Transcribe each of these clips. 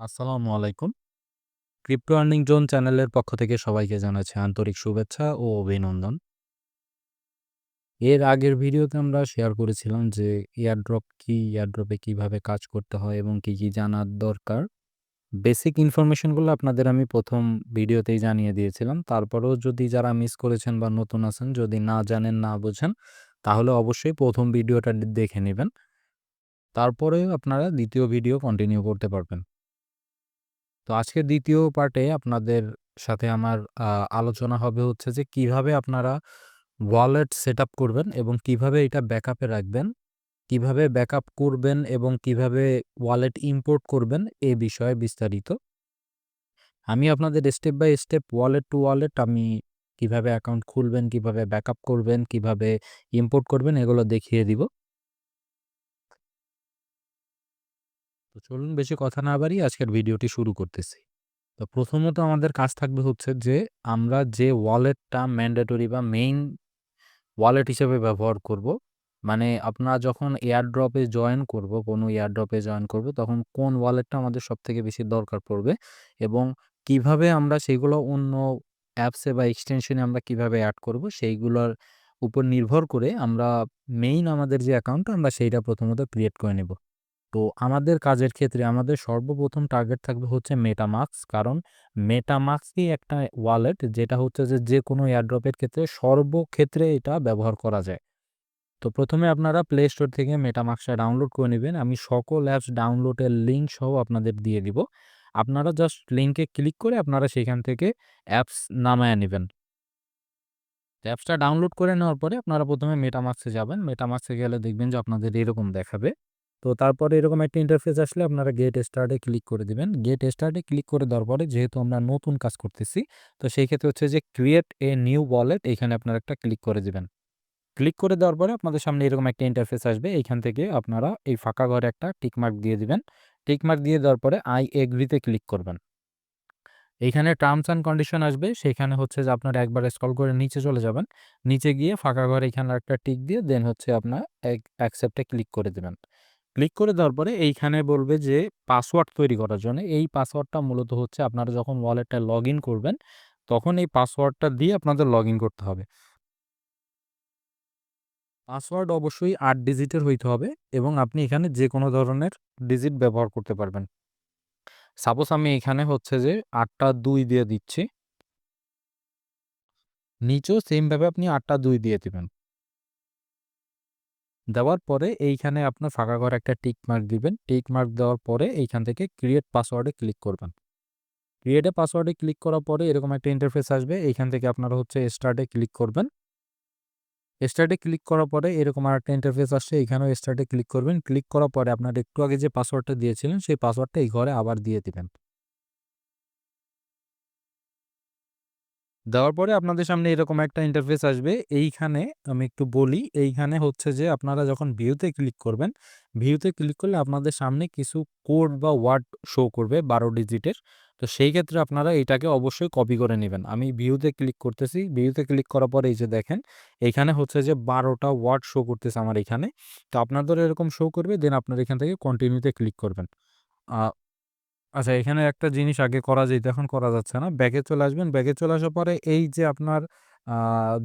আসসালামু আলাইকুম। Crypto earning zone চ্যানেলের পক্ষ থেকে সবাইকে জানাচ্ছি আন্তরিক শুভেচ্ছা ও অভিনন্দন। এর আগের ভিডিওতে আমরা শেয়ার করেছিলাম যে এয়ারড্রপ কি, এয়ারড্রপে কিভাবে কাজ করতে হয় এবং কি জানার দরকার। বেসিক ইনফরমেশনগুলো আপনাদের আমি ১ম ভিডিওতেই জানিয়ে দিয়েছিলাম। তারপরেও যদি যারা মিস করেছেন বা নতুন আছেন, যদি না জানেন, না বোঝেন, তাহলে অবশ্যই ১ম ভিডিওটা দেখে নিবেন। তারপরে আপনারা ২য় ভিডিও কন্টিনিউ করতে পারবেন। তো আজকের ২য় পার্টে আপনাদের সাথে আমার আলোচনা হবে হচ্ছে যে কিভাবে আপনারা ওয়ালেট সেটআপ করবেন এবং কিভাবে এটা ব্যাকআপে রাখবেন, কিভাবে ব্যাকআপ করবেন এবং কিভাবে ওয়ালেট ইম্পোর্ট করবেন এ বিষয়ে বিস্তারিত। আমি আপনাদের step by step wallet to wallet আমি কিভাবে অ্যাকাউন্ট খুলবেন, কিভাবে ব্যাকআপ করবেন, কিভাবে ইম্পোর্ট করবেন এগুলো দেখিয়ে দিব। তো চলুন বেশি কথা না বাড়িয়ে আজকের ভিডিওটি শুরু করতেছি। তো প্রথমত আমাদের কাজ থাকবে হচ্ছে যে আমরা যে ওয়ালেটটা ম্যান্ডেটরি বা মেইন ওয়ালেট হিসেবে ব্যবহার করব, মানে আপনারা যখন এয়ারড্রপে জয়েন করব, কোনো এয়ারড্রপে জয়েন করব, তখন কোন ওয়ালেটটা আমাদের সবথেকে বেশি দরকার পড়বে এবং কিভাবে আমরা সেগুলো অন্য অ্যাপসে বা এক্সটেনশনে আমরা কিভাবে এড করব সেইগুলোর উপর নির্ভর করে আমরা মেইন আমাদের যে অ্যাকাউন্ট আমরা সেইটা প্রথমত ক্রিয়েট করে নেব। তো আমাদের কাজের ক্ষেত্রে আমাদের সর্বপ্রথম টার্গেট থাকবে হচ্ছে মেটামাস্ক। কারণ মেটামাস্কই একটা ওয়ালেট যেটা হচ্ছে যে যেকোনো এয়ারড্রপের ক্ষেত্রে সর্বক্ষেত্রে এটা ব্যবহার করা যায়। তো প্রথমে আপনারা প্লে স্টোর থেকে মেটামাস্কটা ডাউনলোড করে নেবেন। আমি সকল অ্যাপস ডাউনলোডের লিঙ্ক সহ আপনাদের দিয়ে দিব। আপনারা জাস্ট লিঙ্কে ক্লিক করে আপনারা সেখান থেকে অ্যাপস নামায়া নিবেন। অ্যাপসটা ডাউনলোড করে নেওয়ার পরে আপনারা প্রথমে মেটামাস্কে যাবেন। মেটামাস্কে গেলে দেখবেন যে আপনাদের এরকম দেখাবে। তো তারপরে এরকম একটা ইন্টারফেস আসলে আপনারা গেট স্টার্টে ক্লিক করে দিবেন। গেট স্টার্টে ক্লিক করে দেওয়ার পরে যেহেতু আমরা নতুন কাজ করতেছি, তো সেই ক্ষেত্রে হচ্ছে যে ক্রিয়েট এ নিউ ওয়ালেট এইখানে আপনারা একটা ক্লিক করে দিবেন। ক্লিক করে দেওয়ার পরে আপনাদের সামনে এরকম একটা ইন্টারফেস আসবে। এইখান থেকে আপনারা এই ফাঁকা ঘরে একটা টিক মার্ক দিয়ে দিবেন। টিক মার্ক দিয়ে দেওয়ার পরে আই এগ্রি তে ক্লিক করবেন। এইখানে টার্মস অ্যান্ড কন্ডিশন আসবে। সেখানে হচ্ছে যে আপনারা একবার স্ক্রল করে নিচে চলে যাবেন। নিচে গিয়ে ফাঁকা ঘরে এখানে একটা টিক দিয়ে দেন হচ্ছে আপনার অ্যাকসেপ্ট এ ক্লিক করে দিবেন। ক্লিক করে দেওয়ার পরে এইখানে বলবে যে পাসওয়ার্ড তৈরি করার জন্য। এই পাসওয়ার্ডটা মূলত হচ্ছে আপনারা যখন ওয়ালেটে লগইন করবেন, তখন এই পাসওয়ার্ডটা দিয়ে আপনাদের লগইন করতে হবে। পাসওয়ার্ড অবশ্যই ৮ ডিজিটের হইতে হবে এবং আপনি এখানে যেকোনো ধরনের ডিজিট ব্যবহার করতে পারবেন। সাপোজ আমি এখানে হচ্ছে যে ৮ টা ২ দিয়ে দিচ্ছি। নিচেও সেম ভাবে আপনি ৮ টা ২ দিয়ে দিবেন। দেওয়ার পরে এইখানে আপনার ফাঁকা ঘরে একটা টিক মার্ক দিবেন। টিক মার্ক দেওয়ার পরে এইখান থেকে ক্রিয়েট পাসওয়ার্ডে ক্লিক করবেন। ক্রিয়েট এ পাসওয়ার্ডে ক্লিক করার পরে এরকম একটা ইন্টারফেস আসবে। এইখান থেকে আপনারা হচ্ছে স্টার্টে ক্লিক করবেন। স্টার্টে ক্লিক করার পরে এরকম আরেকটা ইন্টারফেস আসছে। এখানেও স্টার্টে ক্লিক করবেন। ক্লিক করার পরে আপনারা একটু আগে যে পাসওয়ার্ডটা দিয়েছিলেন সেই পাসওয়ার্ডটা এই ঘরে আবার দিয়ে দিবেন। দেওয়ার পরে আপনাদের সামনে এরকম একটা ইন্টারফেস আসবে। এইখানে আমি একটু বলি, এইখানে হচ্ছে যে আপনারা যখন ভিউতে ক্লিক করবেন, ভিউতে ক্লিক করলে আপনাদের সামনে কিছু কোড বা ওয়ার্ড শো করবে ১২ ডিজিটের। তো সেই ক্ষেত্রে আপনারা এইটাকে অবশ্যই কপি করে নিবেন। আমি ভিউতে ক্লিক করতেছি। ভিউতে ক্লিক করার পরে এই যে দেখেন, এইখানে হচ্ছে যে ১২ টা ওয়ার্ড শো করতেছে আমার এখানে। তো আপনাদেরও এরকম শো করবে। দেন আপনারা এখান থেকে কন্টিনিউতে ক্লিক করবেন। আ আচ্ছা, এখানে একটা জিনিস আগে করা যেত, এখন করা যাচ্ছে না। ব্যাকে চলে আসবেন। ব্যাকে চলে আসার পরে এই যে আপনার আ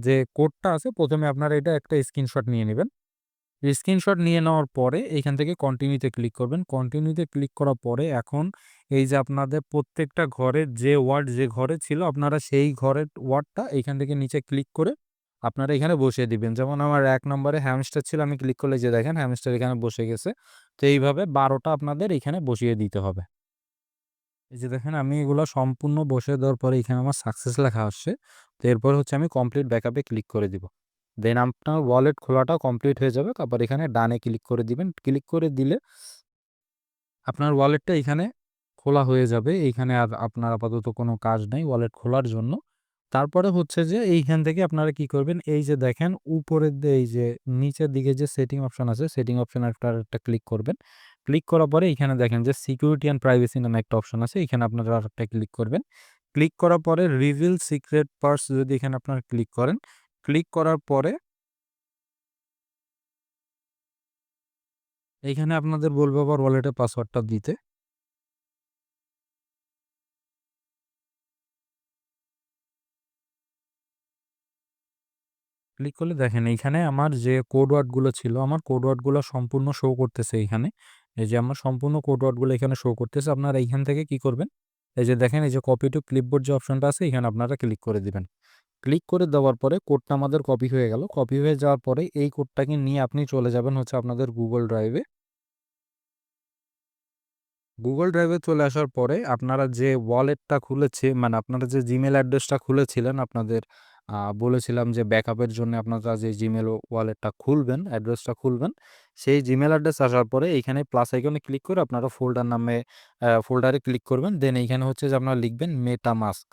যে কোডটা আছে ১ম এ আপনারা এটা একটা স্ক্রিনশট নিয়ে নিবেন। স্ক্রিনশট নিয়ে নেওয়ার পরে এইখান থেকে কন্টিনিউতে ক্লিক করবেন। কন্টিনিউতে ক্লিক করার পরে এখন এই যে আপনাদের প্রত্যেকটা ঘরের যে ওয়ার্ড যে ঘরে ছিল আপনারা সেই ঘরের ওয়ার্ডটা এইখান থেকে নিচে ক্লিক করে আপনারা এখানে বসিয়ে দিবেন। যেমন আমার ১ নম্বরে হ্যামস্টার ছিল, আমি ক্লিক করলে যে দেখেন হ্যামস্টার এখানে বসে গেছে। তো এইভাবে ১২ টা আপনাদের এখানে বসিয়ে দিতে হবে। এই যে দেখেন আমি এগুলা সম্পূর্ণ বসিয়ে দেওয়ার পরে এখানে আমার সাকসেস লেখা আসছে। তো এরপর হচ্ছে আমি কমপ্লিট ব্যাকআপে ক্লিক করে দিব। দেন আপনার ওয়ালেট খোলাটা কমপ্লিট হয়ে যাবে। তারপর এখানে ডানে ক্লিক করে দিবেন। ক্লিক করে দিলে আপনার ওয়ালেটটা এখানে খোলা হয়ে যাবে। এইখানে আর আপনার আপাতত কোনো কাজ নাই ওয়ালেট খোলার জন্য। তারপরে হচ্ছে যে এইখান থেকে আপনারা কি করবেন, এই যে দেখেন উপরের এই যে নিচের দিকে যে সেটিং অপশন আছে, সেটিং অপশন একটা ক্লিক করবেন। ক্লিক করার পরে এইখানে দেখেন যে সিকিউরিটি অ্যান্ড প্রাইভেসি নামে একটা অপশন আছে। এখানে আপনারা আরেকটা ক্লিক করবেন। ক্লিক করার পরে রিভিল সিক্রেট পার্টস যদি এখানে আপনারা ক্লিক করেন, ক্লিক করার পরে এইখানে আপনাদের বলবে আবার ওয়ালেটের পাসওয়ার্ডটা দিতে। ক্লিক করলে দেখেন এইখানে আমার যে কোড ওয়ার্ডগুলো ছিল, আমার কোড ওয়ার্ডগুলো সম্পূর্ণ শো করতেছে এইখানে। এই যে আমার সম্পূর্ণ কোড ওয়ার্ডগুলো এখানে শো করতেছে। আপনারা এইখান থেকে কি করবেন? এই যে দেখেন এই যে কপি টু ক্লিপবোর্ড যে অপশনটা আছে এখানে আপনারা ক্লিক করে দিবেন। ক্লিক করে দেওয়ার পরে কোডটা আমাদের কপি হয়ে গেল। কপি হয়ে যাওয়ার পরে এই কোডটাকে নিয়ে আপনি চলে যাবেন হচ্ছে আপনাদের গুগল ড্রাইভে। গুগল ড্রাইভে চলে আসার পরে আপনারা যে ওয়ালেটটা মানে আপনারা যে জিমেল অ্যাড্রেসটা খুলেছিলেন, আপনাদের বলেছিলাম যে ব্যাকআপের জন্য আপনারা যে জিমেল ওয়ালেটটা খুলবেন, অ্যাড্রেসটা খুলবেন, সেই জিমেল অ্যাড্রেস আসার পরে এইখানে প্লাস আইকনে ক্লিক করে আপনারা ফোল্ডারে ক্লিক করবেন। দেন এইখানে হচ্ছে যে আপনারা লিখবেন মেটামাস্ক।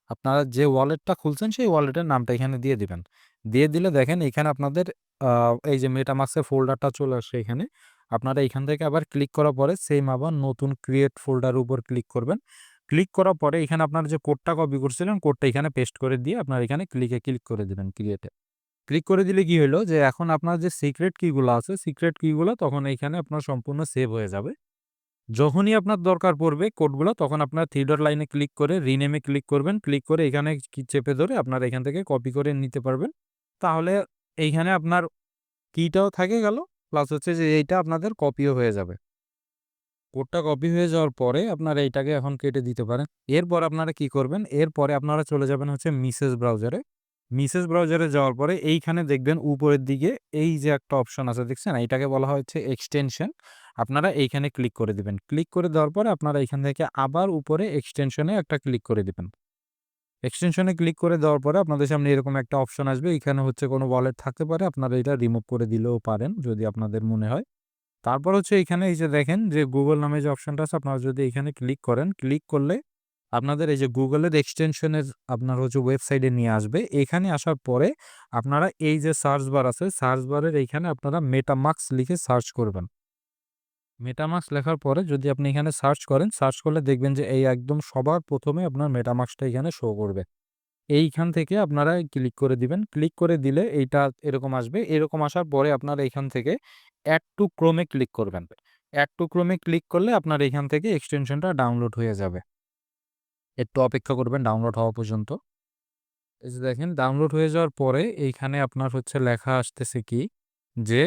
আপনারা যে ওয়ালেটটা খুলছেন সেই ওয়ালেটের নামটা এখানে দিয়ে দিবেন। দিয়ে দিলে দেখেন এইখানে আপনাদের এই যে মেটামাস্কের ফোল্ডারটা চলে আসছে এখানে। আপনারা এখান থেকে আবার ক্লিক করার পরে সেম আবার নতুন ক্রিয়েট ফোল্ডারের উপর ক্লিক করবেন। ক্লিক করার পরে এখানে আপনারা যে কোডটা কপি করছিলেন কোডটা এখানে পেস্ট করে দিয়ে আপনারা এখানে ক্লিক করে দিবেন ক্রিয়েটে। ক্লিক করে দিলে কি হলো যে এখন আপনার যে সিক্রেট কিগুলো আছে, সিক্রেট কিগুলো তখন এইখানে আপনার সম্পূর্ণ সেভ হয়ে যাবে। যখনই আপনার দরকার পড়বে কোডগুলো তখন আপনার 3 ডট লাইনে ক্লিক করে রিনেমে ক্লিক করবেন। ক্লিক করে এখানে চেপে ধরে আপনারা এখান থেকে কপি করে নিতে পারবেন। তাহলে এইখানে আপনার কিটাও থেকে গেল, প্লাস হচ্ছে যে এইটা আপনাদের কপিও হয়ে যাবে। কোডটা কপি হয়ে যাওয়ার পরে আপনারা এইটাকে এখন কেটে দিতে পারেন। এরপর আপনারা কি করবেন? এরপরে আপনারা চলে যাবেন হচ্ছে মিসেস ব্রাউজারে। মিসেস ব্রাউজারে যাওয়ার পরে এইখানে দেখবেন উপরের দিকে এই যে একটা অপশন আছে দেখছেন? এইটাকে বলা হচ্ছে এক্সটেনশন। আপনারা এইখানে ক্লিক করে দিবেন। ক্লিক করে দেওয়ার পরে আপনারা এখান থেকে আবার উপরে এক্সটেনশনে একটা ক্লিক করে দিবেন। এক্সটেনশনে ক্লিক করে দেওয়ার পরে আপনাদের সামনে এরকম একটা অপশন আসবে। এখানে হচ্ছে কোনো ওয়ালেট থাকতে পারে। আপনারা এটা রিমুভ করে দিলেও পারেন যদি আপনাদের মনে হয়। তারপর হচ্ছে এখানে এই যে দেখেন যে গুগল নামে যে অপশনটা আছে আপনারা যদি এখানে ক্লিক করেন, ক্লিক করলে আপনাদের এই যে গুগলের এক্সটেনশনের আপনার হচ্ছে ওয়েবসাইটে নিয়ে আসবে। এখানে আসার পরে আপনারা এই যে সার্চ বার আছে, সার্চ বারের এইখানে আপনারা মেটামাস্ক লিখে সার্চ করবেন। মেটামাস্ক লেখার পরে যদি আপনি এখানে সার্চ করেন, সার্চ করলে দেখবেন যে এই একদম সবার ১ম এ আপনার মেটামাস্কটা এখানে শো করবে। এইখান থেকে আপনারা ক্লিক করে দিবেন। ক্লিক করে দিলে এইটা এরকম আসবে। এরকম আসার পরে আপনারা এখান থেকে অ্যাড টু ক্রোম এ ক্লিক করবেন। অ্যাড টু ক্রোম এ ক্লিক করলে আপনার এখান থেকে এক্সটেনশনটা ডাউনলোড হয়ে যাবে। একটু অপেক্ষা করবেন ডাউনলোড হওয়া পর্যন্ত। এই যে দেখেন ডাউনলোড হয়ে যাওয়ার পরে এইখানে আপনার হচ্ছে লেখা আসতেছে কি যে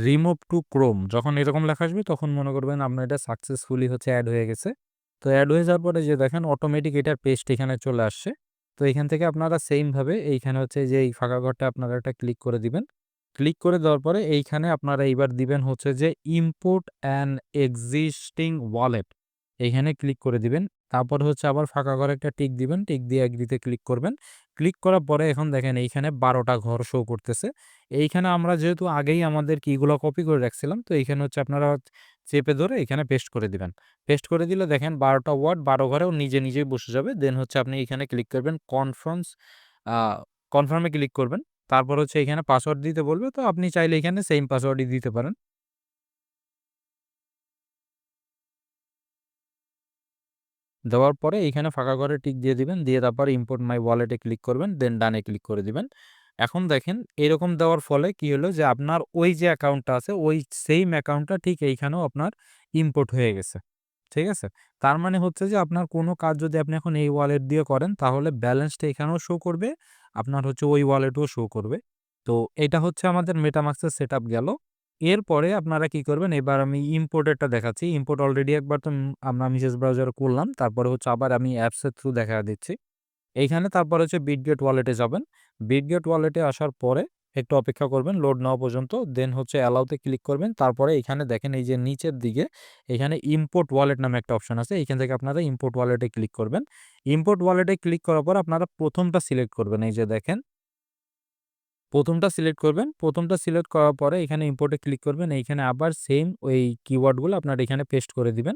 রিমুভ টু ক্রোম। যখন এরকম লেখা আসবে তখন মনে করবেন আপনার এটা সাকসেসফুলি হচ্ছে এড হয়ে গেছে। তো এড হয়ে যাওয়ার পরে যে দেখেন অটোমেটিক এটার পেস্ট এখানে চলে আসছে। তো এখান থেকে আপনারা সেইম ভাবে এইখানে হচ্ছে যে এই ফাঁকা ঘরটা আপনারা একটা ক্লিক করে দিবেন। ক্লিক করে দেওয়ার পরে এইখানে আপনারা এইবার দিবেন হচ্ছে যে ইম্পোর্ট অ্যান এক্সিস্টিং ওয়ালেট। এইখানে ক্লিক করে দিবেন। তারপর হচ্ছে আবার ফাঁকা ঘরে একটা টিক দিবেন। টিক দিয়ে এগ্রিতে ক্লিক করবেন। ক্লিক করার পরে এখন দেখেন এইখানে ১২ টা ঘর শো করতেছে। এইখানে আমরা যেহেতু আগেই আমাদের কিগুলো কপি করে রাখছিলাম, তো এইখানে হচ্ছে আপনারা চেপে ধরে এখানে পেস্ট করে দিবেন। পেস্ট করে দিলে দেখেন ১২ টা ওয়ার্ড ১২ ঘরেও নিজেই বসে যাবে। দেন হচ্ছে আপনি এখানে ক্লিক করবেন আ কনফার্ম এ ক্লিক করবেন। তারপর হচ্ছে এখানে পাসওয়ার্ড দিতে বলবে। তো আপনি চাইলে এখানে সেইম পাসওয়ার্ডই দিতে পারেন। দেওয়ার পরে এইখানে ফাঁকা ঘরে টিক দিয়ে দিবেন। দিয়ে তারপর import my wallet A click করবেন। দেন ডানে ক্লিক করে দিবেন। এখন দেখেন এরকম দেওয়ার ফলে কি হলো যে আপনার ওই যে অ্যাকাউন্টটা আছে ওই সেইম অ্যাকাউন্টটা ঠিক এইখানেও আপনার ইম্পোর্ট হয়ে গেছে। ঠিক আছে? তার মানে হচ্ছে যে আপনার কোনো কাজ যদি আপনি এখন এই ওয়ালেট দিয়ে করেন তাহলে ব্যালেন্সটা এখানেও শো করবে। আপনার হচ্ছে ওই ওয়ালেটেও শো করবে। তো এটা হচ্ছে আমাদের মেটামাস্ক এর সেটআপ গেল। এরপরে আপনারা কি করবেন? এবার আমি ইম্পোর্টেরটা দেখাচ্ছি। ইম্পোর্ট অলরেডি একবার তো আমরা মিসেস ব্রাউজারে করলাম। তারপরে হচ্ছে আবার আমি অ্যাপসের থ্রু দেখা দিচ্ছি। এইখানে তারপর হচ্ছে বিটগেট ওয়ালেটে যাবেন। বিটগেট ওয়ালেটে আসার পরে একটু অপেক্ষা করবেন লোড নেওয়া পর্যন্ত। দেন হচ্ছে অ্যালাউতে ক্লিক করবেন। তারপরে এখানে দেখেন এই যে নিচের দিকে এখানে ইম্পোর্ট ওয়ালেট নামে একটা অপশন আছে। এইখান থেকে আপনারা ইম্পোর্ট ওয়ালেটে ক্লিক করবেন। ইম্পোর্ট ওয়ালেটে ক্লিক করার পর আপনারা ১ম টা সিলেক্ট করবেন। এই যে দেখেন ১ম টা সিলেক্ট করবেন। ১ম টা সিলেক্ট করার পরে এখানে ইম্পোর্টে ক্লিক করবেন। এইখানে আবার সেম ওই কিওয়ার্ডগুলো আপনারা এখানে পেস্ট করে দিবেন।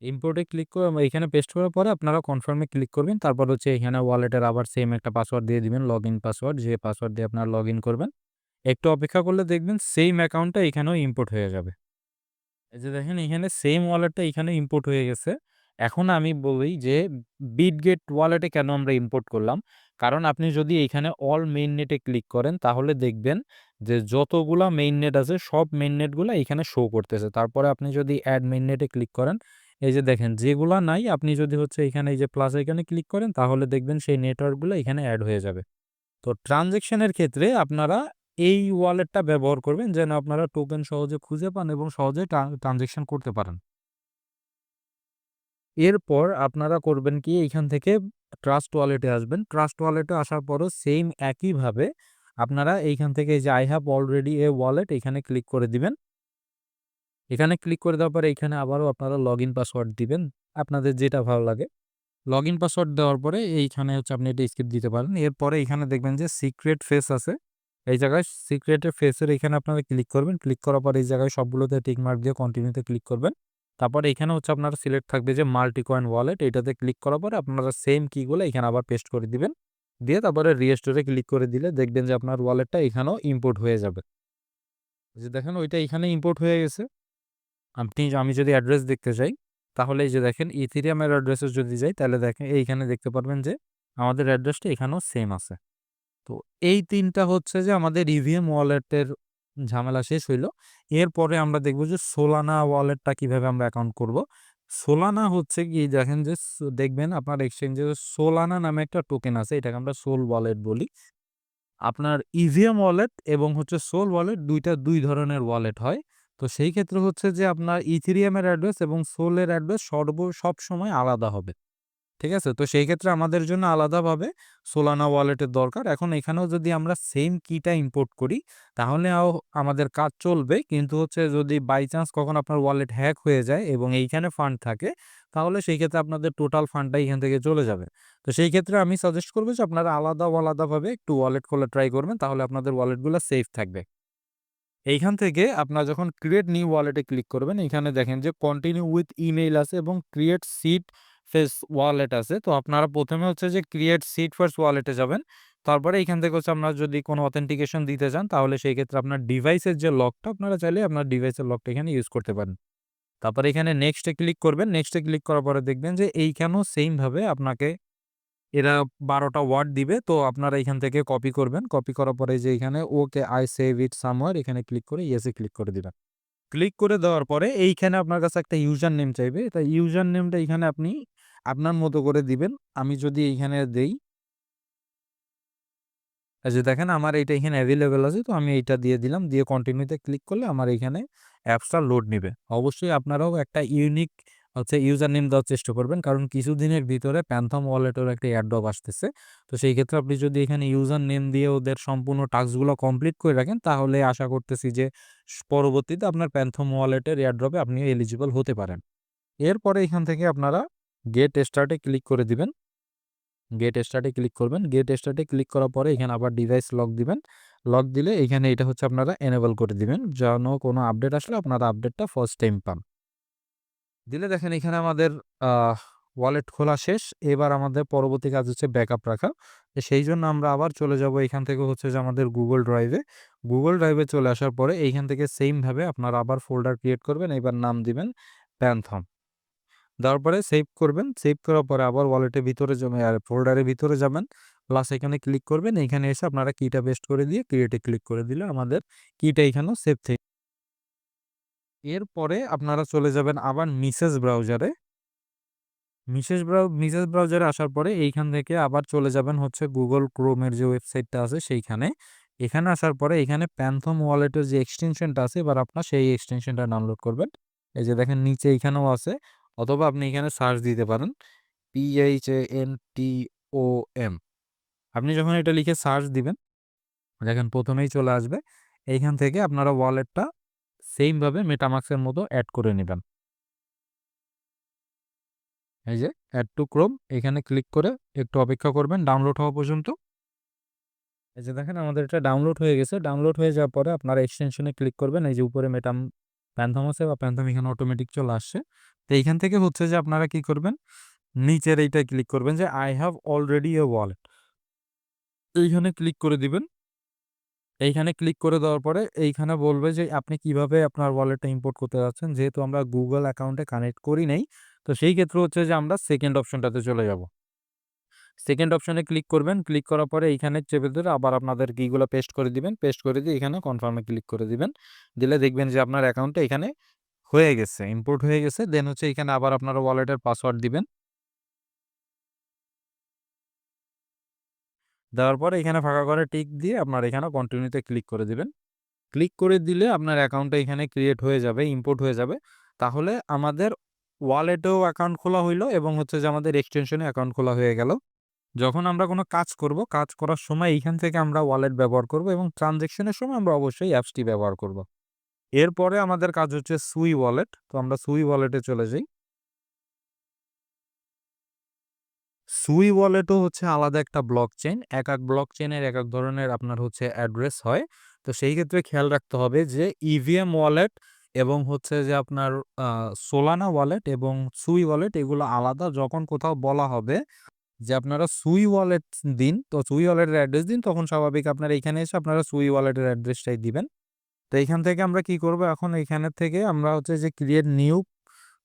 ইম্পোর্টে ক্লিক করে এখানে পেস্ট করার পরে আপনারা কনফার্ম এ ক্লিক করবেন। তারপর হচ্ছে এখানে ওয়ালেটের আবার সেম একটা পাসওয়ার্ড দিয়ে দিবেন, লগইন পাসওয়ার্ড। যে পাসওয়ার্ড দিয়ে আপনারা লগইন করবেন। একটু অপেক্ষা করলে দেখবেন সেইম অ্যাকাউন্টটা এখানেও ইম্পোর্ট হয়ে যাবে। এই যে দেখেন এখানে সেম ওয়ালেটটা এখানে ইম্পোর্ট হয়ে গেছে। এখন আমি বলি যে বিটগেট ওয়ালেটে কেন আমরা ইম্পোর্ট করলাম? কারণ আপনি যদি এখানে অল মেইন নেট এ ক্লিক করেন তাহলে দেখবেন যে যতগুলা মেইন নেট আছে সব মেইন নেটগুলা এখানে শো করতেছে। তারপরে আপনি যদি এড মেইন নেট এ ক্লিক করেন, এই যে দেখেন যেগুলা নাই আপনি যদি হচ্ছে এখানে এই যে প্লাস আইকনে ক্লিক করেন তাহলে দেখবেন সেই নেটওয়ার্কগুলো এখানে এড হয়ে যাবে। তো ট্রানজ্যাকশনের ক্ষেত্রে আপনারা এই ওয়ালেটটা ব্যবহার করবেন যেন আপনারা টোকেন সহজে খুঁজে পান এবং সহজে ট্রানজ্যাকশন করতে পারেন। এরপর আপনারা করবেন কি এইখান থেকে ট্রাস্ট ওয়ালেটে আসবেন। ট্রাস্ট ওয়ালেটে আসার পরও সেম একইভাবে আপনারা এইখান থেকে এই যে I have already A wallet এখানে ক্লিক করে দিবেন। এখানে ক্লিক করে দেওয়ার পরে এখানে আবারও আপনারা লগইন পাসওয়ার্ড দিবেন, আপনাদের যেটা ভালো লাগে। লগইন পাসওয়ার্ড দেওয়ার পরে এইখানে হচ্ছে আপনি এটা স্কিপ দিতে পারেন। এরপরে এখানে দেখবেন যে সিক্রেট ফেস আছে। এই জায়গায় সিক্রেটের ফেসের এখানে আপনারা ক্লিক করবেন। ক্লিক করার পর এই জায়গায় সবগুলোতে টিক মার্ক দিয়ে কন্টিনিউতে ক্লিক করবেন। তারপরে এখানে হচ্ছে আপনারা সিলেক্ট থাকবে যে মাল্টি কয়েন ওয়ালেট, এটাতে ক্লিক করার পরে আপনারা সেম কিগুলো এখানে আবার পেস্ট করে দিবেন। দিয়ে তারপরে রিস্টোরে ক্লিক করে দিলে দেখবেন যে আপনার ওয়ালেটটা এখানেও ইম্পোর্ট হয়ে যাবে। যে দেখেন ওইটা এখানে ইম্পোর্ট হয়ে গেছে। আমি যদি অ্যাড্রেস দেখতে চাই তাহলে এই যে দেখেন ইথেরিয়ামের অ্যাড্রেসে যদি যাই তাহলে দেখেন এইখানে দেখতে পারবেন যে আমাদের অ্যাড্রেসটা এখানেও সেম আছে। তো এই ৩ টা হচ্ছে যে আমাদের ইভিএম ওয়ালেটের ঝামেলা শেষ হইল। এরপরে আমরা দেখব যে সোলানা ওয়ালেটটা কিভাবে আমরা অ্যাকাউন্ট করব। সোলানা হচ্ছে কি দেখেন যে দেখবেন আপনার এক্সচেঞ্জে সোলানা নামে একটা টোকেন আছে, এটাকে আমরা সোল ওয়ালেট বলি। আপনার ইভিএম ওয়ালেট এবং হচ্ছে সোল ওয়ালেট ২ ধরনের ওয়ালেট হয়। তো সেই ক্ষেত্রে হচ্ছে যে আপনার ইথেরিয়ামের অ্যাড্রেস এবং সোলের অ্যাড্রেস সবসময় আলাদা হবে। ঠিক আছে? তো সেই ক্ষেত্রে আমাদের জন্য আলাদাভাবে সোলানা ওয়ালেটের দরকার। এখন এখানেও যদি আমরা সেম কিটা ইম্পোর্ট করি তাহলেও আমাদের কাজ চলবে। কিন্তু হচ্ছে যদি বাই চান্স কখনো আপনার ওয়ালেট হ্যাক হয়ে যায় এবং এইখানে ফান্ড থাকে তাহলে সেই ক্ষেত্রে আপনাদের টোটাল ফান্ডটা এখান থেকে চলে যাবে। তো সেই ক্ষেত্রে আমি সাজেস্ট করব যে আপনারা আলাদাভাবে একটু ওয়ালেট খোলা ট্রাই করবেন, তাহলে আপনাদের ওয়ালেটগুলো সেফ থাকবে। এইখান থেকে আপনারা যখন ক্রিয়েট নিউ ওয়ালেটে ক্লিক করবেন, এখানে দেখেন যে কন্টিনিউ উইথ ইমেইল আছে এবং ক্রিয়েট সিড ফেস ওয়ালেট আছে। তো আপনারা প্রথমে হচ্ছে যে ক্রিয়েট সিড ফার্স্ট ওয়ালেটে যাবেন। তারপরে এইখান থেকে হচ্ছে আপনারা যদি কোনো অথেন্টিকেশন দিতে চান তাহলে সেই ক্ষেত্রে আপনার ডিভাইসের যে লকটা আপনারা চাইলে আপনার ডিভাইসের লকটা এখানে ইউজ করতে পারেন। তারপরে এখানে নেক্সটে ক্লিক করবেন। নেক্সটে ক্লিক করার পরে দেখবেন যে এইখানেও সেইম ভাবে আপনাকে এরা ১২ টা ওয়ার্ড দিবে। তো আপনারা এখান থেকে কপি করবেন। কপি করার পরে যে এখানে okay I save it somewhere এখানে ক্লিক করে ইয়েস এ ক্লিক করে দিবেন। ক্লিক করে দেওয়ার পরে এইখানে আপনার কাছে একটা ইউজার নেম চাইবে। তাই ইউজার নেমটা এখানে আপনি আপনার মতো করে দিবেন। আমি যদি এইখানে দেই, এই যে দেখেন আমার এইটা এখানে এভেইলেবল আছে। তো আমি এইটা দিয়ে দিলাম। দিয়ে কন্টিনিউতে ক্লিক করলে আমার এইখানে অ্যাপসটা লোড নিবে। অবশ্যই আপনারাও একটা ইউনিক হচ্ছে ইউজার নেম দেওয়ার চেষ্টা করবেন। কারণ কিছুদিনের ভিতরে প্যান্থম ওয়ালেটের একটা এয়ারড্রপ আসতেছে। তো সেই ক্ষেত্রে আপনি যদি এখানে ইউজার নেম দিয়ে ওদের সম্পূর্ণ টাস্কগুলো কমপ্লিট করে রাখেন তাহলে আশা করতেছি যে পরবর্তীতে আপনার প্যান্থম ওয়ালেটের এয়ারড্রপে আপনিও এলিজিবল হতে পারেন। এরপরে এখান থেকে আপনারা গেট স্টার্টে ক্লিক করে দিবেন। গেট স্টার্টে ক্লিক করবেন। গেট স্টার্টে ক্লিক করার পরে এখানে আবার ডিভাইস লক দিবেন। লক দিলে এখানে এটা হচ্ছে আপনারা এনেবল করে দিবেন। যেন কোনো আপডেট আসলে আপনারা আপডেটটা ফার্স্ট টাইম পান। দিলে দেখেন এখানে আমাদের আহ ওয়ালেট খোলা শেষ। এবার আমাদের পরবর্তী কাজ হচ্ছে ব্যাকআপ রাখা। তো সেইজন্য আমরা আবার চলে যাব এখান থেকে হচ্ছে যে আমাদের Google Drive-এ। Google Drive-এ চলে আসার পরে এইখান থেকে সেইম ভাবে আপনারা আবার ফোল্ডার ক্রিয়েট করবেন। এবার নাম দিবেন Phantom। দেওয়ার পরে সেভ করবেন। সেভ করার পরে আবার ওয়ালেটের ভিতরে ফোল্ডারের ভিতরে যাবেন। প্লাস এখানে ক্লিক করবেন। এখানে এসে আপনারা কিটা পেস্ট করে দিয়ে ক্রিয়েটে ক্লিক করে দিলে আমাদের কিটা এখানেও সেভ থেকে এরপরে আপনারা চলে যাবেন আবার মিসেস ব্রাউজারে। মিসেস ব্রাউজারে আসার পরে এইখান থেকে আবার চলে যাবেন হচ্ছে Google Chrome এর যে ওয়েবসাইটটা আছে সেইখানে। এখানে আসার পরে এখানে Phantom ওয়ালেটের যে এক্সটেনশনটা আছে এবার আপনার সেই এক্সটেনশনটা ডাউনলোড করবেন। এই যে দেখেন নিচে এইখানেও আছে, অথবা আপনি এখানে সার্চ দিতে পারেন PHANTOM। আপনি যখন এটা লিখে সার্চ দিবেন দেখেন প্রথমেই চলে আসবে। এইখান থেকে আপনারা ওয়ালেটটা সেইম ভাবে মেটামাস্ক এর মতো এড করে নিবেন। এই যে এড টু ক্রোম এখানে ক্লিক করে একটু অপেক্ষা করবেন ডাউনলোড হওয়া পর্যন্ত। এই যে দেখেন আমাদের এটা ডাউনলোড হয়ে গেছে। ডাউনলোড হয়ে যাওয়ার পরে আপনারা এক্সটেনশনে ক্লিক করবেন। এই যে উপরে প্যান্থম আছে বা প্যান্থম এখানে অটোমেটিক চলে আসছে। তো এইখান থেকে হচ্ছে যে আপনারা কি করবেন, নিচের এইটায় ক্লিক করবেন যে I have already A wallet. এইখানে ক্লিক করে দিবেন। এইখানে ক্লিক করে দেওয়ার পরে এইখানে বলবে যে আপনি কিভাবে আপনার ওয়ালেটটা ইম্পোর্ট করতে যাচ্ছেন। যেহেতু আমরা Google অ্যাকাউন্টে কানেক্ট করি নাই, তো সেই ক্ষেত্রে হচ্ছে যে আমরা সেকেন্ড অপশনটাতে চলে যাব। সেকেন্ড অপশনে ক্লিক করবেন। ক্লিক করার পরে এইখানে চেপে ধরে আবার আপনাদের কিগুলো পেস্ট করে দিবেন। পেস্ট করে দিয়ে এখানে কনফার্মে ক্লিক করে দিবেন। দিলে দেখবেন যে আপনার অ্যাকাউন্টটা এখানে হয়ে গেছে, ইম্পোর্ট হয়ে গেছে। দেন হচ্ছে এখানে আবার আপনারা ওয়ালেটের পাসওয়ার্ড দিবেন। দেওয়ার পরে এখানে ফাঁকা করে টিক দিয়ে আপনার এখানে কন্টিনিউতে ক্লিক করে দিবেন। ক্লিক করে দিলে আপনার অ্যাকাউন্টটা এখানে ক্রিয়েট হয়ে যাবে, ইম্পোর্ট হয়ে যাবে। তাহলে আমাদের ওয়ালেটেও অ্যাকাউন্ট খোলা হইলো এবং হচ্ছে যে আমাদের এক্সটেনশনে অ্যাকাউন্ট খোলা হয়ে গেল। যখন আমরা কোনো কাজ করব, কাজ করার সময় এইখান থেকে আমরা ওয়ালেট ব্যবহার করব এবং ট্রান্সেকশনের সময় আমরা অবশ্যই অ্যাপসটি ব্যবহার করব। এরপরে আমাদের কাজ হচ্ছে সুই ওয়ালেট। তো আমরা সুই ওয়ালেটে চলে যাই। সুই ওয়ালেটও হচ্ছে আলাদা একটা ব্লকচেইন। একেক ব্লকচেইনের একেক ধরনের আপনার হচ্ছে অ্যাড্রেস হয়। তো সেই ক্ষেত্রে খেয়াল রাখতে হবে যে ইভিএম ওয়ালেট এবং হচ্ছে যে আপনার আ সোলানা ওয়ালেট এবং সুই ওয়ালেট এগুলো আলাদা। যখন কোথাও বলা হবে যে আপনারা সুই ওয়ালেট দিন, তো সুই ওয়ালেটের অ্যাড্রেস দিন, তখন স্বাভাবিক আপনারা এখানে এসে আপনারা সুই ওয়ালেটের অ্যাড্রেসটাই দিবেন। তো এইখান থেকে আমরা কি করব, এখন এইখানের থেকে আমরা হচ্ছে যে ক্রিয়েট নিউ,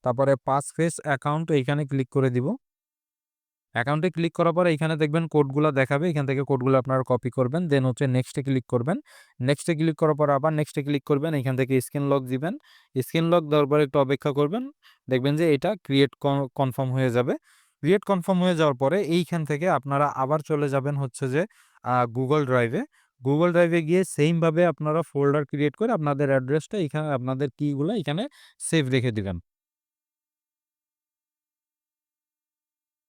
তারপরে পাস ফেস অ্যাকাউন্ট এইখানে ক্লিক করে দিব। অ্যাকাউন্টে ক্লিক করার পরে এখানে দেখবেন কোডগুলা দেখাবে। এখান থেকে কোডগুলো আপনারা কপি করবেন। দেন হচ্ছে নেক্সটে ক্লিক করবেন। নেক্সটে ক্লিক করার পর আবার নেক্সটে ক্লিক করবেন। এখান থেকে স্ক্রিন লক দিবেন। স্ক্রিন লক দেওয়ার পরে একটু অপেক্ষা করবেন। দেখবেন যে এটা ক্রিয়েট কনফার্ম হয়ে যাবে। ক্রিয়েট কনফার্ম হয়ে যাওয়ার পরে এইখান থেকে আপনারা আবার চলে যাবেন হচ্ছে যে গুগল ড্রাইভে। গুগল ড্রাইভে গিয়ে সেইমভাবে আপনারা ফোল্ডার ক্রিয়েট করে আপনাদের অ্যাড্রেসটা এখানে আপনাদের কিগুলা এখানে সেভ রেখে দিবেন।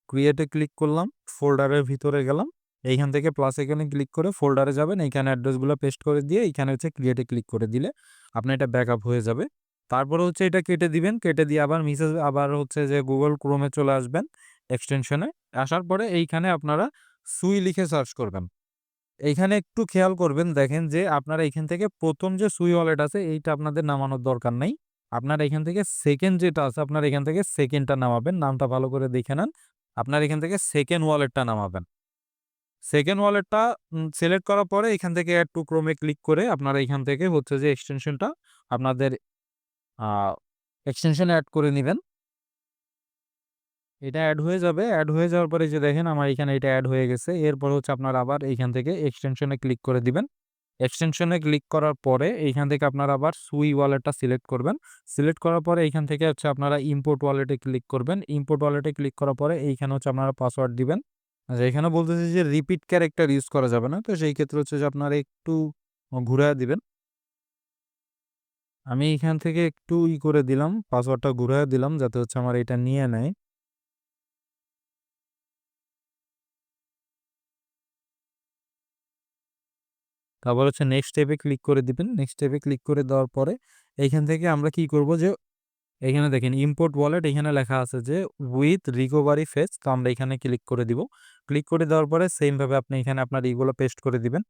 ক্রিয়েটে ক্লিক করলাম, ফোল্ডারের ভিতরে গেলাম। এইখান থেকে প্লাস আইকনে ক্লিক করে ফোল্ডারে যাবেন। এইখানে অ্যাড্রেসগুলো পেস্ট করে দিয়ে এইখানে হচ্ছে ক্রিয়েটে ক্লিক করে দিলে আপনার এটা ব্যাকআপ হয়ে যাবে। তারপরে হচ্ছে এটা কেটে দিবেন। কেটে দিয়ে আবার আবার হচ্ছে যে গুগল ক্রোমে চলে আসবেন এক্সটেনশনে। আসার পরে এইখানে আপনারা সুই লিখে সার্চ করবেন। এইখানে একটু খেয়াল করবেন, দেখেন যে আপনারা এইখান থেকে ১ম যে সুই ওয়ালেট আছে এইটা আপনাদের নামানোর দরকার নাই। আপনারা এখান থেকে 2nd যেটা আছে আপনারা এখান থেকে 2nd টা নামাবেন। নামটা ভালো করে দেখে নেন। আপনারা এখান থেকে 2nd ওয়ালেটটা নামাবেন। 2nd ওয়ালেটটা সিলেক্ট করার পরে এখান থেকে এড টু ক্রোমে ক্লিক করে আপনারা এখান থেকে হচ্ছে যে এক্সটেনশনটা আপনাদের আ এক্সটেনশনে এড করে নিবেন। এটা এড হয়ে যাবে। এড হয়ে যাওয়ার পরে যে দেখেন আমার এখানে এটা এড হয়ে গেছে। এরপর হচ্ছে আপনারা আবার এইখান থেকে এক্সটেনশনে ক্লিক করে দিবেন। এক্সটেনশনে ক্লিক করার পরে এইখান থেকে আপনারা আবার সুই ওয়ালেটটা সিলেক্ট করবেন। সিলেক্ট করার পরে এইখান থেকে হচ্ছে আপনারা ইম্পোর্ট ওয়ালেটে ক্লিক করবেন। ইম্পোর্ট ওয়ালেটে ক্লিক করার পরে এইখানে হচ্ছে আপনারা পাসওয়ার্ড দিবেন। আচ্ছা, এখানে বলতেছে যে রিপিট ক্যারেক্টার ইউজ করা যাবে না। তো সেই ক্ষেত্রে হচ্ছে যে আপনারা একটু ঘুরায়া দিবেন। আমি এখান থেকে একটু করে দিলাম, পাসওয়ার্ডটা ঘুরায়া দিলাম যাতে হচ্ছে আমার এটা নিয়ে নেয়। তারপর হচ্ছে নেক্সট স্টেপে ক্লিক করে দিবেন। নেক্সট স্টেপে ক্লিক করে দেওয়ার পরে এইখান থেকে আমরা কি করব যে এখানে দেখেন ইম্পোর্ট ওয়ালেট এখানে লেখা আছে যে উইথ রিকভারি ফেজ। তো আমরা এখানে ক্লিক করে দিব। ক্লিক করে দেওয়ার পরে সেম ভাবে আপনি এখানে আপনার ইগুলো পেস্ট করে দিবেন।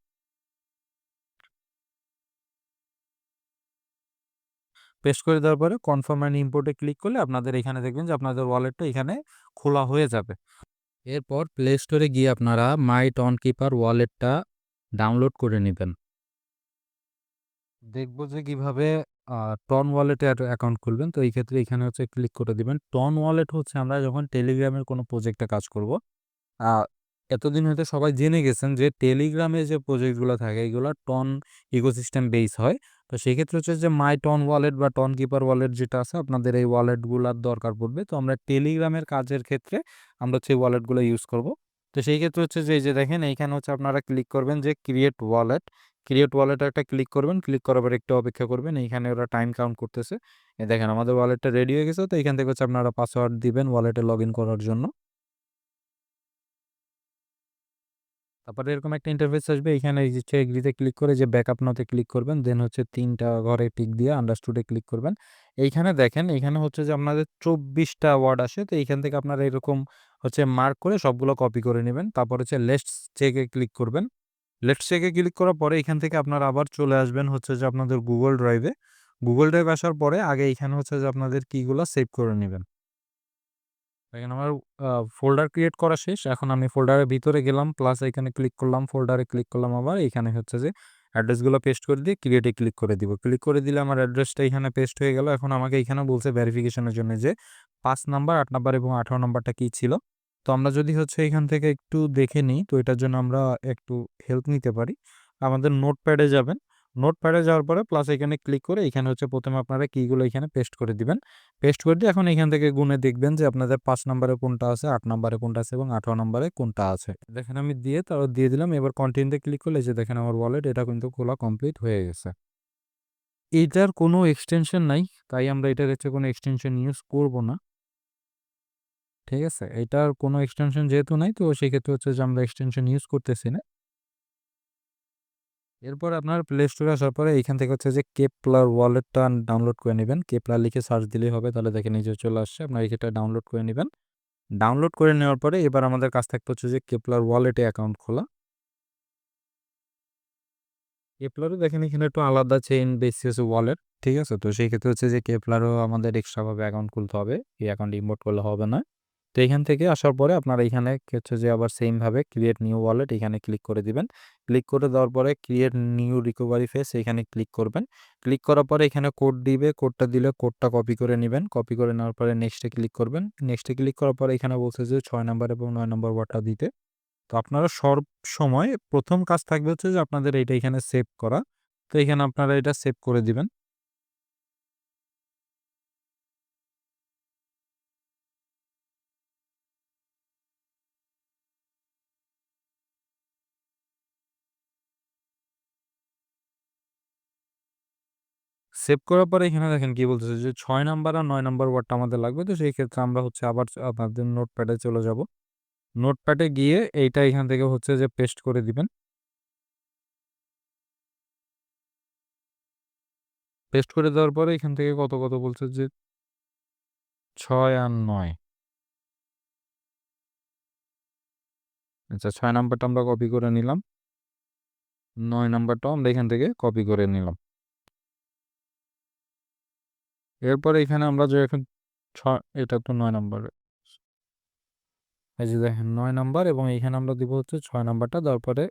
পেস্ট করে দেওয়ার পরে কনফার্ম অ্যান্ড ইম্পোর্টে ক্লিক করলে আপনাদের এখানে দেখবেন যে আপনাদের ওয়ালেটটা এখানে খোলা হয়ে যাবে। এরপর প্লে স্টোরে গিয়ে আপনারা মাই টন কিপার ওয়ালেটটা ডাউনলোড করে নিবেন। দেখব যে কিভাবে টন ওয়ালেটে অ্যাকাউন্ট খুলবেন। তো এই ক্ষেত্রে এখানে হচ্ছে ক্লিক করে দিবেন। টন ওয়ালেট হচ্ছে আমরা যখন টেলিগ্রামের কোনো প্রজেক্টে কাজ করব। আ এতদিন হয়তো সবাই জেনে গেছেন যে টেলিগ্রামে যে প্রজেক্টগুলো থাকে এগুলো টন ইকোসিস্টেম বেস হয়। তো সেক্ষেত্রে হচ্ছে যে মাই টন ওয়ালেট বা টন কিপার ওয়ালেট যেটা আছে আপনাদের এই ওয়ালেটগুলার দরকার পড়বে। তো আমরা টেলিগ্রামের কাজের ক্ষেত্রে আমরা হচ্ছে এই ওয়ালেটগুলো ইউজ করব। তো সেই ক্ষেত্রে হচ্ছে যে এই যে দেখেন এইখানে হচ্ছে আপনারা ক্লিক করবেন যে ক্রিয়েট ওয়ালেট। ক্রিয়েট ওয়ালেটে একটা ক্লিক করবেন। ক্লিক করার পর একটু অপেক্ষা করবেন। এইখানে ওরা টাইম কাউন্ট করতেছে। এই দেখেন আমাদের ওয়ালেটটা রেডি হয়ে গেছে। তো এখান থেকে হচ্ছে আপনারা পাসওয়ার্ড দিবেন ওয়ালেটে লগইন করার জন্য। তারপরে এরকম একটা ইন্টারফেস আসবে। এখানে এই যে এগ্রিতে ক্লিক করে যে ব্যাকআপ নাওতে ক্লিক করবেন। দেন হচ্ছে ৩ টা ঘরে টিক দিয়ে আন্ডারস্টুডে ক্লিক করবেন। এইখানে দেখেন এখানে হচ্ছে যে আপনাদের ২৪ টা ওয়ার্ড আসে। তো এইখান থেকে আপনারা এরকম হচ্ছে মার্ক করে সবগুলো কপি করে নিবেন। তারপর হচ্ছে লেটস চেকে ক্লিক করবেন। লেটস চেকে ক্লিক করার পরে এখান থেকে আপনারা আবার চলে আসবেন হচ্ছে যে আপনাদের গুগল ড্রাইভে। গুগল ড্রাইভ আসার পরে আগে এইখানে হচ্ছে যে আপনাদের কিগুলা সেভ করে নিবেন। দেখেন আমার ফোল্ডার ক্রিয়েট করা শেষ। এখন আমি ফোল্ডারের ভিতরে গেলাম, প্লাস এখানে ক্লিক করলাম, ফোল্ডারে ক্লিক করলাম আবার। এখানে হচ্ছে যে অ্যাড্রেসগুলো পেস্ট করে দিয়ে ক্রিয়েটে ক্লিক করে দিব। ক্লিক করে দিলে আমার অ্যাড্রেসটা এখানে পেস্ট হয়ে গেল। এখন আমাকে এখানে বলছে ভেরিফিকেশনের জন্য যে ৫ নাম্বার, ৮ নাম্বার এবং ১৮ নাম্বারটা কি ছিল। তো আমরা যদি হচ্ছে এখান থেকে একটু দেখে নিই, তো এটার জন্য আমরা একটু হেল্প নিতে পারি। আমাদের নোটপ্যাডে যাবেন। নোটপ্যাডে যাওয়ার পরে প্লাস এখানে ক্লিক করে এখানে হচ্ছে প্রথমে আপনারা কিগুলো এখানে পেস্ট করে দিবেন। পেস্ট করে দিয়ে এখন এখান থেকে গুণে দেখবেন যে আপনাদের 5 নম্বরে কোনটা আছে, 8 নম্বরে কোনটা আছে এবং 18 নম্বরে কোনটা আছে। দেখেন আমি তারপর দিয়ে দিলাম। এবার কন্টিনিউতে ক্লিক করলে যে দেখেন আমার ওয়ালেট এটা কিন্তু খোলা কমপ্লিট হয়ে গেছে। এটার কোনো এক্সটেনশন নাই, তাই আমরা এটার হচ্ছে কোনো এক্সটেনশন ইউজ করব না। ঠিক আছে? এটার কোনো এক্সটেনশন যেহেতু নাই, তো সেক্ষেত্রে হচ্ছে যে আমরা এক্সটেনশন ইউজ করতেছি না। এরপর আপনার প্লে স্টোরে আসার পরে এইখান থেকে হচ্ছে যে কেপলার ওয়ালেটটা ডাউনলোড করে নেবেন। কেপলার লিখে সার্চ দিলেই হবে, তাহলে দেখে নিজে চলে আসছে। আপনার এটা ডাউনলোড করে নেবেন। ডাউনলোড করে নেওয়ার পরে এবার আমাদের কাজ থাকতে হচ্ছে যে কেপলার ওয়ালেটে অ্যাকাউন্ট খোলা। কেপলারও দেখেন এখানে একটু আলাদা চেইন বেসিস ওয়ালেট, ঠিক আছে? তো সেই ক্ষেত্রে হচ্ছে যে কেপলারও আমাদের এক্সট্রাভাবে অ্যাকাউন্ট খুলতে হবে, এই অ্যাকাউন্ট ইম্পোর্ট করলে হবে না। তো এখান থেকে আসার পরে আপনারা এখানে হচ্ছে যে আবার সেমভাবে ক্রিয়েট নিউ ওয়ালেট এখানে ক্লিক করে দিবেন। ক্লিক করে দেওয়ার পরে ক্রিয়েট নিউ রিকভারি ফেস এখানে ক্লিক করবেন। ক্লিক করার পরে এখানে কোড দিবে, কোডটা দিলে কোডটা কপি করে নেবেন। কপি করে নেওয়ার পরে নেক্সটে ক্লিক করবেন। নেক্সটে ক্লিক করার পরে এখানে বলছে যে 6 নাম্বার এবং 9 নাম্বার ওয়ার্ডটা দিতে। তো আপনারা সব সময় প্রথম কাজ থাকবে হচ্ছে যে আপনাদের এইটা এখানে সেভ করা। তো এখানে আপনারা এটা সেভ করে দিবেন। সেভ করার পরে এখানে দেখেন কি বলতেছে যে 6 নাম্বার আর 9 নাম্বার ওয়ার্ডটা আমাদের লাগবে। তো সেই ক্ষেত্রে আমরা হচ্ছে আবার আপনাদের নোটপ্যাডে চলে যাব। নোটপ্যাডে গিয়ে এইটা এখান থেকে হচ্ছে যে পেস্ট করে দিবেন। পেস্ট করে দেওয়ার পরে এখান থেকে কত বলছে যে 6 আর 9। আচ্ছা, 6 নাম্বারটা আমরা কপি করে নিলাম। 9 নাম্বারটাও আমরা এখান থেকে কপি করে নিলাম। এরপরে এখানে আমরা যে এখন এটা তো 9 নাম্বার। এই যে দেখেন 9 নাম্বার এবং এইখানে আমরা দিব হচ্ছে 6 নাম্বারটা দেওয়ার পরে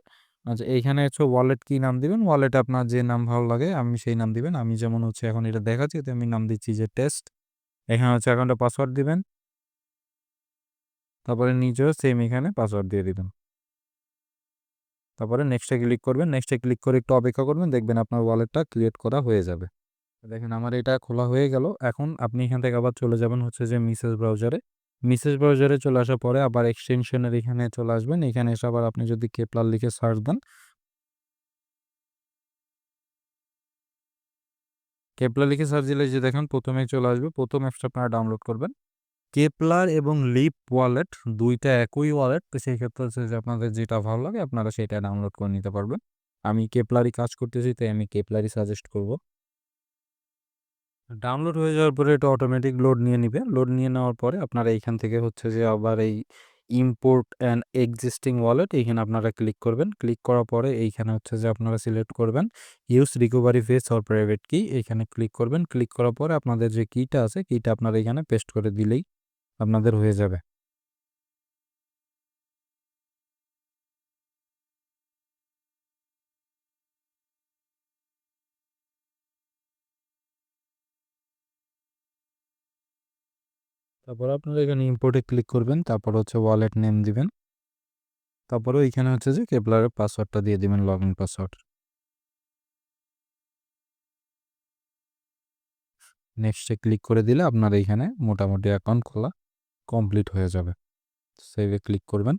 আচ্ছা এইখানে হচ্ছে ওয়ালেট কি নাম দিবেন? ওয়ালেটে আপনার যে নাম ভালো লাগে আমি সেই নাম দিবেন। আমি যেমন হচ্ছে এখন এটা দেখাচ্ছি, তো আমি নাম দিচ্ছি যে টেস্ট। এখানে হচ্ছে অ্যাকাউন্টে পাসওয়ার্ড দিবেন। তারপরে নিজেও সেম এখানে পাসওয়ার্ড দিয়ে দিবেন। তারপরে নেক্সটে ক্লিক করবেন। নেক্সটে ক্লিক করে একটু অপেক্ষা করবেন, দেখবেন আপনার ওয়ালেটটা ক্রিয়েট করা হয়ে যাবে। দেখেন আমার এটা খোলা হয়ে গেল। এখন আপনি এখান থেকে আবার চলে যাবেন হচ্ছে যে মেসেজ ব্রাউজারে। মেসেজ ব্রাউজারে চলে আসার পরে আবার এক্সটেনশনের এখানে চলে আসবেন। এখানে এসে আবার আপনি যদি কেপলার লিখে সার্চ দেন, কেপলার লিখে সার্চ দিলে যে দেখেন প্রথমে চলে আসবে। প্রথম অ্যাপসটা আপনারা ডাউনলোড করবেন। কেপলার এবং লিপ ওয়ালেট দুইটা একই ওয়ালেট। তো সেই ক্ষেত্রে হচ্ছে যে আপনাদের যেটা ভালো লাগে আপনারা সেটা ডাউনলোড করে নিতে পারবেন। আমি কেপলারই কাজ করতেছি, তাই আমি কেপলারই সাজেস্ট করব। ডাউনলোড হয়ে যাওয়ার পরে এটা অটোমেটিক লোড নিয়ে নিবে। লোড নিয়ে নেওয়ার পরে আপনারা এইখান থেকে হচ্ছে যে আবার এই ইম্পোর্ট অ্যান্ড এক্সিস্টিং ওয়ালেট এইখানে আপনারা ক্লিক করবেন। ক্লিক করার পরে এইখানে হচ্ছে যে আপনারা সিলেক্ট করবেন use recovery face or private কি, এইখানে ক্লিক করবেন। ক্লিক করার পরে আপনাদের যে কিটা আছে কিটা আপনারা এখানে পেস্ট করে দিলেই আপনাদের হয়ে যাবে। তারপর আপনারা এখানে ইম্পোর্টে ক্লিক করবেন। তারপর হচ্ছে ওয়ালেট নেম দিবেন। তারপরে এইখানে হচ্ছে যে কেপলারের পাসওয়ার্ডটা দিয়ে দিবেন, লগইন পাসওয়ার্ড। নেক্সটে ক্লিক করে দিলে আপনার এইখানে মোটামুটি অ্যাকাউন্ট খোলা কমপ্লিট হয়ে যাবে। সেভে ক্লিক করবেন।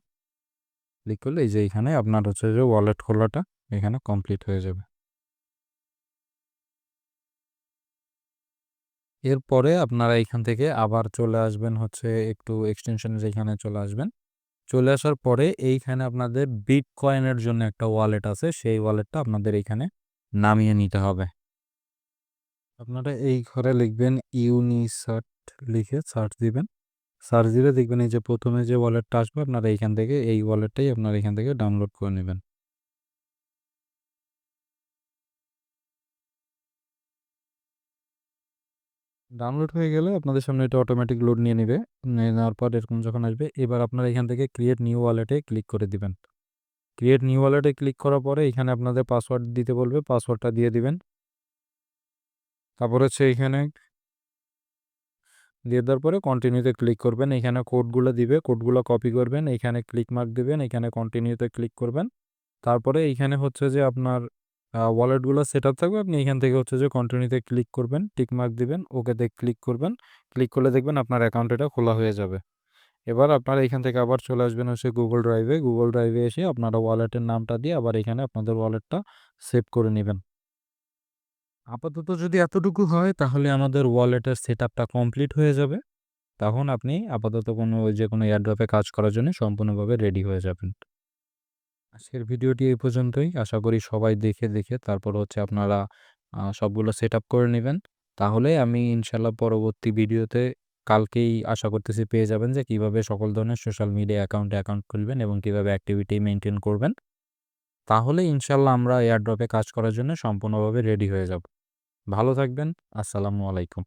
ক্লিক করলে এই যে এইখানে আপনার হচ্ছে যে ওয়ালেট খোলাটা এখানে কমপ্লিট হয়ে যাবে। এরপরে আপনারা এইখান থেকে আবার চলে আসবেন হচ্ছে একটু এক্সটেনশনের এখানে চলে আসবেন। চলে আসার পরে এইখানে আপনাদের বিটকয়েনের জন্য একটা ওয়ালেট আছে, সেই ওয়ালেটটা আপনাদের এইখানে নামিয়ে নিতে হবে। আপনারা এই ঘরে লিখবেন ইউনিসার্ট, লিখে সার্চ দিবেন। সার্চ দিলে দেখবেন এই যে প্রথমে যে ওয়ালেটটা আসবে আপনারা এইখান থেকে এই ওয়ালেটটাই আপনারা এখান থেকে ডাউনলোড করে নেবেন। ডাউনলোড হয়ে গেলে আপনাদের সামনে এটা অটোমেটিক লোড নিয়ে নিবে। নিয়ে নেওয়ার পর এরকম যখন আসবে, এবার আপনারা এখান থেকে ক্রিয়েট নিউ ওয়ালেটে ক্লিক করে দিবেন। ক্রিয়েট নিউ ওয়ালেটে ক্লিক করার পরে এখানে আপনাদের পাসওয়ার্ড দিতে বলবে, পাসওয়ার্ডটা দিয়ে দিবেন। তারপর হচ্ছে এখানে দিয়ে দেওয়ার পরে কন্টিনিউতে ক্লিক করবেন। এখানে কোডগুলো দিবে, কোডগুলো কপি করবেন, এখানে ক্লিক মার্ক দিবেন, এখানে কন্টিনিউতে ক্লিক করবেন। তারপরে এইখানে হচ্ছে যে আপনার ওয়ালেটগুলো সেটআপ থাকবে। আপনি এখান থেকে হচ্ছে যে কন্টিনিউতে ক্লিক করবেন, টিক মার্ক দিবেন, ওকেতে ক্লিক করবেন। ক্লিক করলে দেখবেন আপনার অ্যাকাউন্ট এটা খোলা হয়ে যাবে। এবার আপনারা এখান থেকে আবার চলে আসবেন হচ্ছে গুগল ড্রাইভে। গুগল ড্রাইভে এসে আপনারা ওয়ালেটের নামটা দিয়ে আবার এখানে আপনাদের ওয়ালেটটা সেভ করে নিবেন। আপাতত যদি এতটুকু হয় তাহলে আমাদের ওয়ালেটের সেটআপটা কমপ্লিট হয়ে যাবে। তখন আপনি আপাতত যেকোনো এয়ারড্রপে কাজ করার জন্য সম্পূর্ণভাবে রেডি হয়ে যাবেন। আজকের ভিডিওটি এই পর্যন্তই। আশা করি সবাই দেখে তারপর হচ্ছে আপনারা সবগুলো সেটআপ করে নিবেন। তাহলে আমি ইনশাআল্লাহ পরবর্তী ভিডিওতে কালকেই আশা করতেছি পেয়ে যাবেন যে কিভাবে সকল ধরনের সোশ্যাল মিডিয়া অ্যাকাউন্ট খুলবেন এবং কিভাবে অ্যাক্টিভিটি মেইনটেইন করবেন। তাহলে ইনশাআল্লাহ আমরা এয়ারড্রপে কাজ করার জন্য সম্পূর্ণভাবে রেডি হয়ে যাব। ভালো থাকবেন। আসসালামু আলাইকুম।